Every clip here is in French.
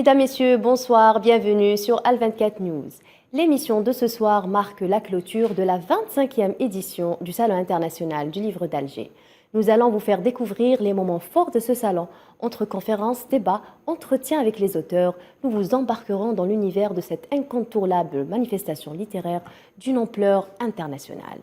Mesdames, Messieurs, bonsoir, bienvenue sur Al24 News. L'émission de ce soir marque la clôture de la 25e édition du Salon international du livre d'Alger. Nous allons vous faire découvrir les moments forts de ce salon. Entre conférences, débats, entretiens avec les auteurs, nous vous embarquerons dans l'univers de cette incontournable manifestation littéraire d'une ampleur internationale.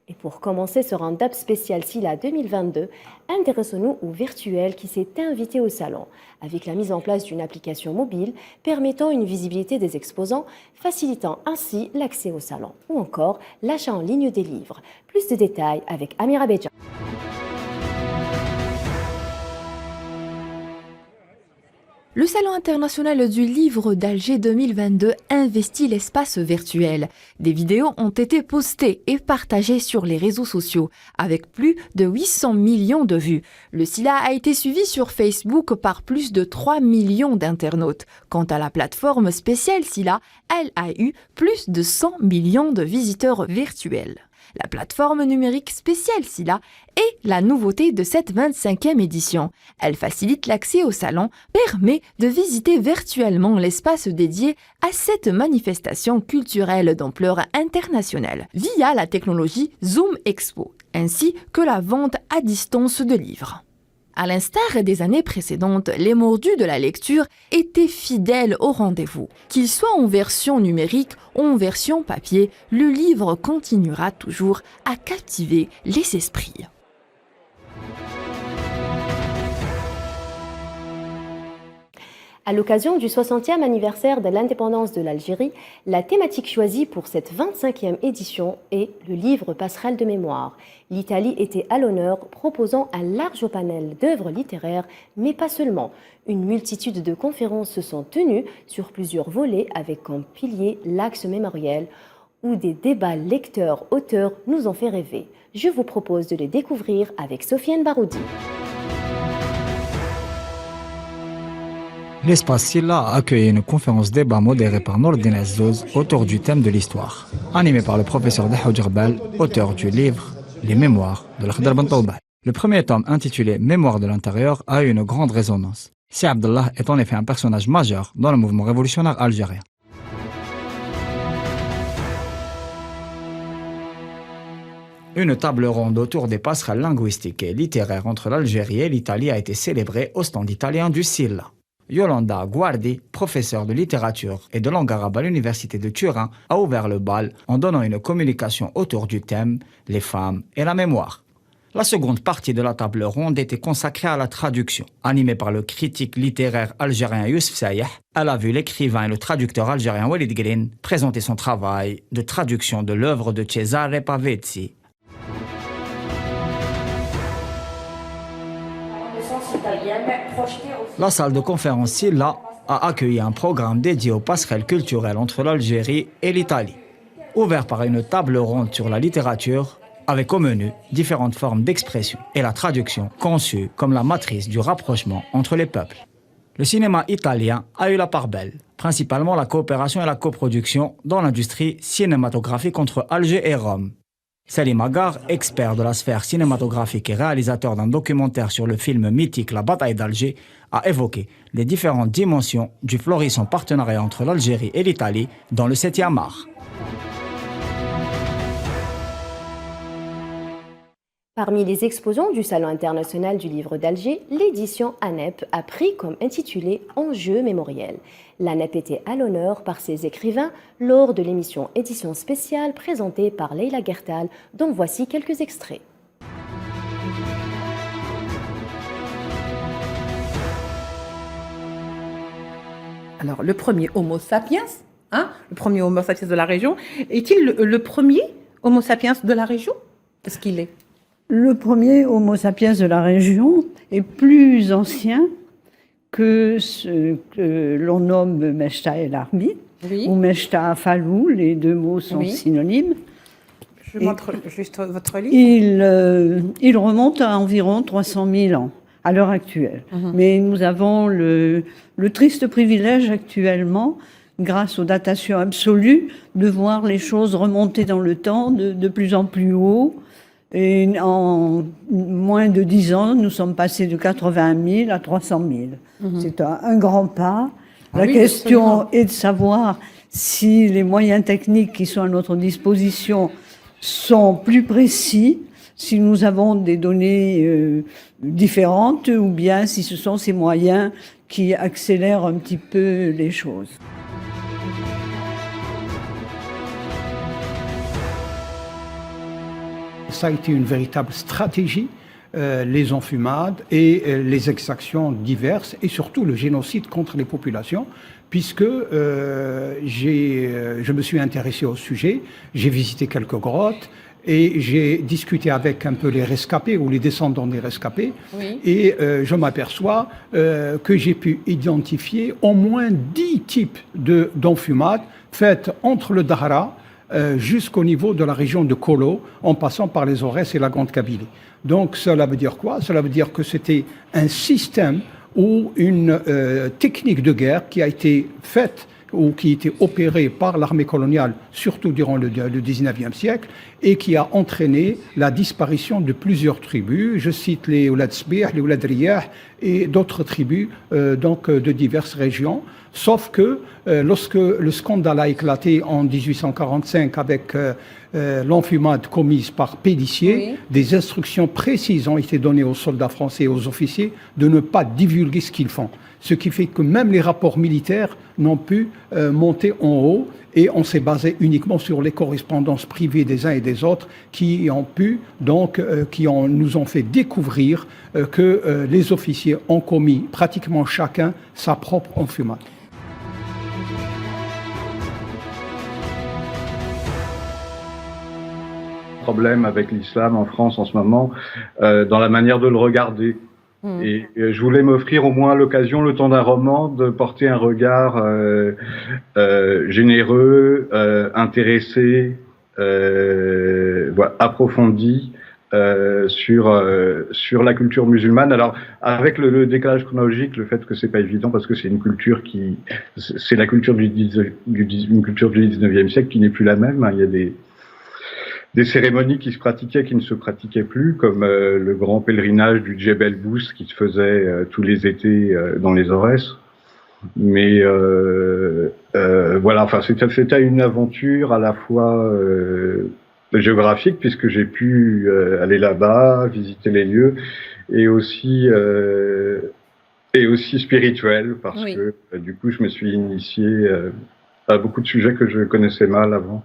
Et pour commencer ce round-up spécial SILA 2022, intéressons-nous au virtuel qui s'est invité au salon, avec la mise en place d'une application mobile permettant une visibilité des exposants, facilitant ainsi l'accès au salon, ou encore l'achat en ligne des livres. Plus de détails avec Amira Bédjan. Le Salon international du livre d'Alger 2022 investit l'espace virtuel. Des vidéos ont été postées et partagées sur les réseaux sociaux, avec plus de 800 millions de vues. Le SILA a été suivi sur Facebook par plus de 3 millions d'internautes. Quant à la plateforme spéciale SILA, elle a eu plus de 100 millions de visiteurs virtuels. La plateforme numérique spéciale SILA est la nouveauté de cette 25e édition. Elle facilite l'accès au salon, permet de visiter virtuellement l'espace dédié à cette manifestation culturelle d'ampleur internationale via la technologie Zoom Expo, ainsi que la vente à distance de livres. À l'instar des années précédentes, les mordus de la lecture étaient fidèles au rendez-vous. Qu'il soit en version numérique ou en version papier, le livre continuera toujours à captiver les esprits. À l'occasion du 60e anniversaire de l'indépendance de l'Algérie, la thématique choisie pour cette 25e édition est le livre passerelle de mémoire. L'Italie était à l'honneur, proposant un large panel d'œuvres littéraires, mais pas seulement. Une multitude de conférences se sont tenues sur plusieurs volets avec comme pilier l'axe mémoriel, où des débats lecteurs-auteurs nous ont fait rêver. Je vous propose de les découvrir avec Sofiane Baroudi. L'espace SILA a accueilli une conférence débat modérée par Nordine Azzouz autour du thème de l'histoire, animée par le professeur Dahoud Jerbel, auteur du livre Les Mémoires de l'Akhdar Ben Taoubal. Le premier tome, intitulé Mémoires de l'intérieur, a eu une grande résonance. Si Abdallah est en effet un personnage majeur dans le mouvement révolutionnaire algérien. Une table ronde autour des passerelles linguistiques et littéraires entre l'Algérie et l'Italie a été célébrée au stand italien du SILA. Yolanda Guardi, professeure de littérature et de langue arabe à l'université de Turin, a ouvert le bal en donnant une communication autour du thème « Les femmes et la mémoire ». La seconde partie de la table ronde était consacrée à la traduction. Animée par le critique littéraire algérien Youssef Sayeh, elle a vu l'écrivain et le traducteur algérien Walid Green présenter son travail de traduction de l'œuvre de Cesare Pavese. La salle de conférence SILA a accueilli un programme dédié aux passerelles culturelles entre l'Algérie et l'Italie, ouvert par une table ronde sur la littérature, avec au menu différentes formes d'expression et la traduction conçue comme la matrice du rapprochement entre les peuples. Le cinéma italien a eu la part belle, principalement la coopération et la coproduction dans l'industrie cinématographique entre Alger et Rome. Salim Agar, expert de la sphère cinématographique et réalisateur d'un documentaire sur le film mythique La bataille d'Alger, a évoqué les différentes dimensions du florissant partenariat entre l'Algérie et l'Italie dans le 7e art. Parmi les exposants du Salon international du livre d'Alger, l'édition ANEP a pris comme intitulé « Enjeux mémoriels ». L'ANEP était à l'honneur par ses écrivains lors de l'émission édition spéciale présentée par Leila Gertal, dont voici quelques extraits. Alors, le premier Homo sapiens, le premier Homo sapiens de la région, est-il le premier Homo sapiens de la région? Est-ce qu'il est? Le premier Homo sapiens de la région est plus ancien que ce que l'on nomme Mechta El Arbi, Oui. ou Mechta Falou, les deux mots sont Oui. synonymes. Je montre juste votre livre. Il remonte à environ 300 000 ans à l'heure actuelle. Mais nous avons le triste privilège actuellement, grâce aux datations absolues, de voir les choses remonter dans le temps de plus en plus haut. Et en moins de 10 ans, nous sommes passés de 80 000 à 300 000. C'est un grand pas. La Oui, question absolument. est de savoir si les moyens techniques qui sont à notre disposition sont plus précis, si nous avons des données différentes ou bien si ce sont ces moyens qui accélèrent un petit peu les choses. Ça a été une véritable stratégie, les enfumades et les exactions diverses et surtout le génocide contre les populations, puisque je me suis intéressé au sujet, j'ai visité quelques grottes et j'ai discuté avec un peu les rescapés ou les descendants des rescapés. Oui. Et je m'aperçois que j'ai pu identifier au moins 10 types d'enfumades faites entre le Dahra jusqu'au niveau de la région de Kolo, en passant par les Aurès et la Grande Kabylie. Donc cela veut dire quoi? Cela veut dire que c'était un système ou une technique de guerre qui a été faite ou qui était opérée par l'armée coloniale, surtout durant le 19e siècle, et qui a entraîné la disparition de plusieurs tribus. Je cite les Oulad Sbih, les Oulad Riyah et d'autres tribus de diverses régions. Sauf que lorsque le scandale a éclaté en 1845 avec l'enfumade commise par Pélissier, Oui. des instructions précises ont été données aux soldats français et aux officiers de ne pas divulguer ce qu'ils font. Ce qui fait que même les rapports militaires n'ont pu monter en haut et on s'est basé uniquement sur les correspondances privées des uns et des autres qui ont pu, donc, nous ont fait découvrir que les officiers ont commis pratiquement chacun sa propre enfumade. Problème avec l'islam en France en ce moment, dans la manière de le regarder. Et je voulais m'offrir au moins l'occasion, le temps d'un roman, de porter un regard généreux, intéressé, voilà, approfondi sur la culture musulmane. Alors, avec le décalage chronologique, le fait que c'est pas évident parce que c'est une culture c'est la culture une culture du 19e siècle qui n'est plus la même. Il y a des cérémonies qui se pratiquaient, qui ne se pratiquaient plus, comme le grand pèlerinage du Djebel Bous qui se faisait tous les étés dans les Aurès. Mais voilà, enfin c'était une aventure à la fois géographique puisque j'ai pu aller là-bas, visiter les lieux, et aussi spirituelle parce Oui. que du coup je me suis initié à beaucoup de sujets que je connaissais mal avant.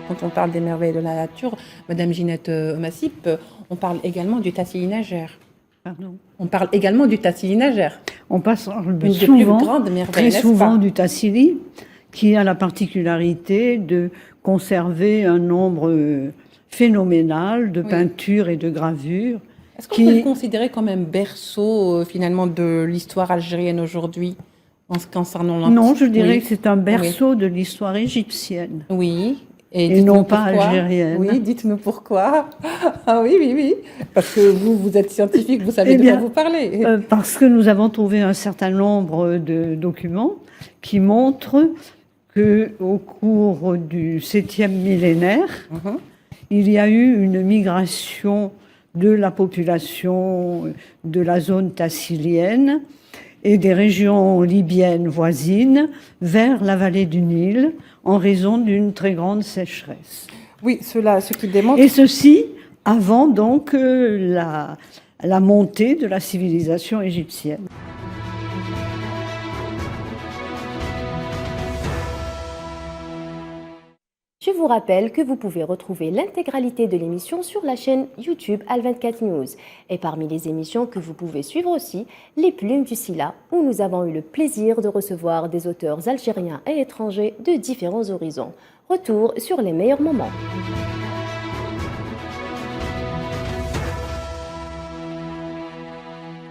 Quand on parle des merveilles de la nature, Madame Ginette Massip, on parle également du Tassilinagère. Pardon. On parle également du Tassilinagère. On passe Une des plus souvent, grandes merveilles, très n'est-ce souvent pas? du Tassili, qui a la particularité de conserver un nombre phénoménal de Oui. peintures et de gravures. Est-ce qu'on peut le considérer comme un berceau finalement de l'histoire algérienne aujourd'hui en ce concernant l'Antiquité? Non, je dirais Oui. que c'est un berceau de l'histoire égyptienne. Oui. Et dites-nous non pas pourquoi. algérienne. Oui, dites-nous pourquoi. Ah oui, oui, oui. Parce que vous êtes scientifique, vous savez Eh de bien, quoi vous parlez. Parce que nous avons trouvé un certain nombre de documents qui montrent que au cours du 7e millénaire, Mhm. il y a eu une migration de la population de la zone tassilienne et des régions libyennes voisines vers la vallée du Nil en raison d'une très grande sécheresse. Oui, ce qui démontre. Et ceci avant donc la montée de la civilisation égyptienne. Je vous rappelle que vous pouvez retrouver l'intégralité de l'émission sur la chaîne YouTube Al24 News. Et parmi les émissions que vous pouvez suivre aussi, Les Plumes du Silla, où nous avons eu le plaisir de recevoir des auteurs algériens et étrangers de différents horizons. Retour sur les meilleurs moments.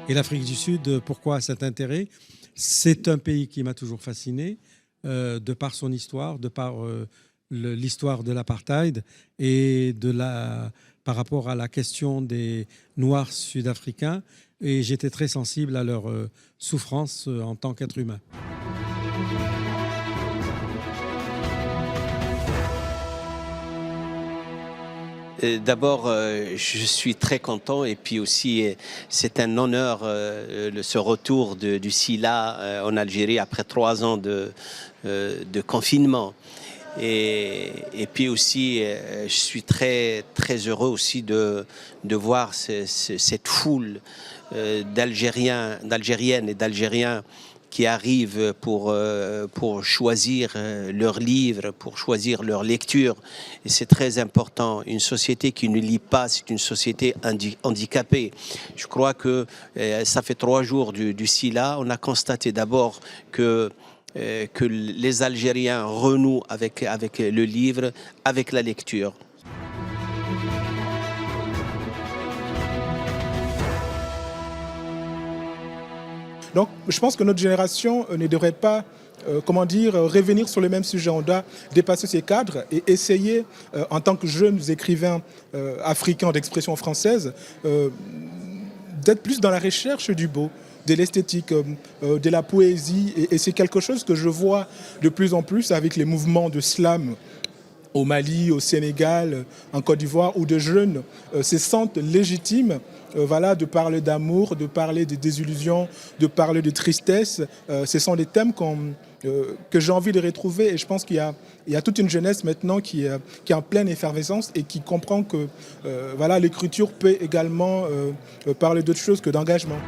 Et l'Afrique du Sud, pourquoi cet intérêt? C'est un pays qui m'a toujours fasciné, de par son histoire, de par l'histoire de l'apartheid et par rapport à la question des Noirs sud-africains. Et j'étais très sensible à leur souffrance en tant qu'être humain. D'abord, je suis très content et puis aussi c'est un honneur ce retour du SILA en Algérie après 3 ans de confinement. Et puis aussi, je suis très heureux aussi de voir cette foule d'Algériennes et d'Algériens qui arrivent pour choisir leurs livres, pour choisir leur lecture. Et c'est très important. Une société qui ne lit pas, c'est une société handicapée. Je crois que ça fait 3 jours du SILA. On a constaté d'abord que les Algériens renouent avec le livre, avec la lecture. Donc, je pense que notre génération ne devrait pas, revenir sur le même sujet. On doit dépasser ces cadres et essayer, en tant que jeunes écrivains africains d'expression française, d'être plus dans la recherche du beau, de l'esthétique, de la poésie. Et c'est quelque chose que je vois de plus en plus avec les mouvements de slam au Mali, au Sénégal, en Côte d'Ivoire, où de jeunes se sentent légitimes de parler d'amour, de parler de désillusion, de parler de tristesse. Ce sont des thèmes que j'ai envie de retrouver et je pense qu'il y a toute une jeunesse maintenant qui est en pleine effervescence et qui comprend que l'écriture peut également parler d'autre chose que d'engagement.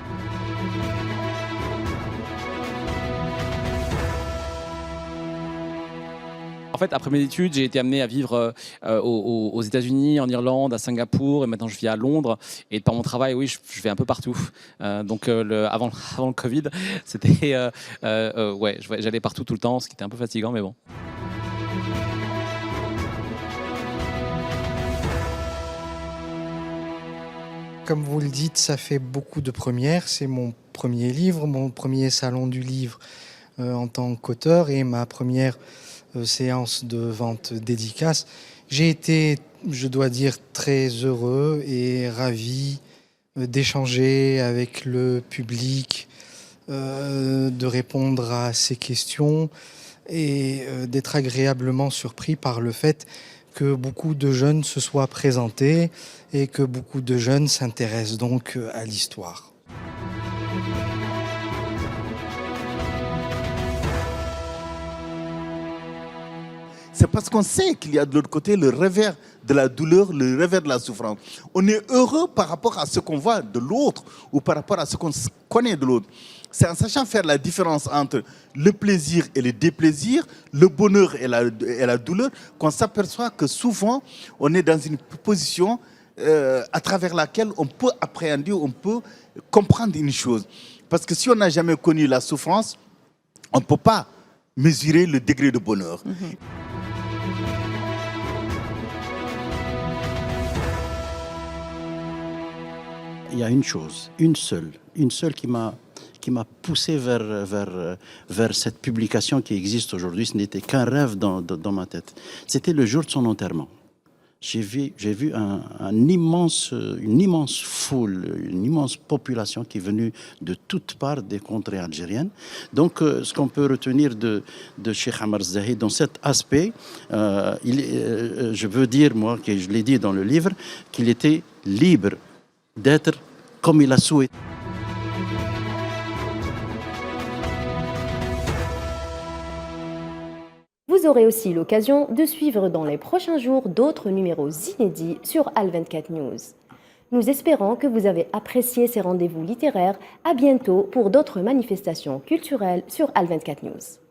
En fait, après mes études, j'ai été amené à vivre aux États-Unis, en Irlande, à Singapour, et maintenant je vis à Londres. Et par mon travail, oui, je vais un peu partout. Avant le Covid, c'était, j'allais partout tout le temps, ce qui était un peu fatigant, mais bon. Comme vous le dites, ça fait beaucoup de premières. C'est mon premier livre, mon premier salon du livre en tant qu'auteur et ma première séance de vente dédicace. J'ai été, je dois dire, très heureux et ravi d'échanger avec le public, de répondre à ses questions et d'être agréablement surpris par le fait que beaucoup de jeunes se soient présentés et que beaucoup de jeunes s'intéressent donc à l'histoire. C'est parce qu'on sait qu'il y a de l'autre côté le revers de la douleur, le revers de la souffrance. On est heureux par rapport à ce qu'on voit de l'autre ou par rapport à ce qu'on connaît de l'autre. C'est en sachant faire la différence entre le plaisir et le déplaisir, le bonheur et la douleur, qu'on s'aperçoit que souvent, on est dans une position à travers laquelle on peut appréhender, on peut comprendre une chose. Parce que si on n'a jamais connu la souffrance, on ne peut pas mesurer le degré de bonheur. Il y a une chose, une seule qui m'a poussé vers cette publication qui existe aujourd'hui. Ce n'était qu'un rêve dans ma tête. C'était le jour de son enterrement. J'ai vu une immense foule, une immense population qui est venue de toutes parts des contrées algériennes. Donc, ce qu'on peut retenir de Cheikh Amar Zahid dans cet aspect, je veux dire, moi, que je l'ai dit dans le livre, qu'il était libre d'être comme il a souhaité. Vous aurez aussi l'occasion de suivre dans les prochains jours d'autres numéros inédits sur Al24 News. Nous espérons que vous avez apprécié ces rendez-vous littéraires. À bientôt pour d'autres manifestations culturelles sur Al24 News.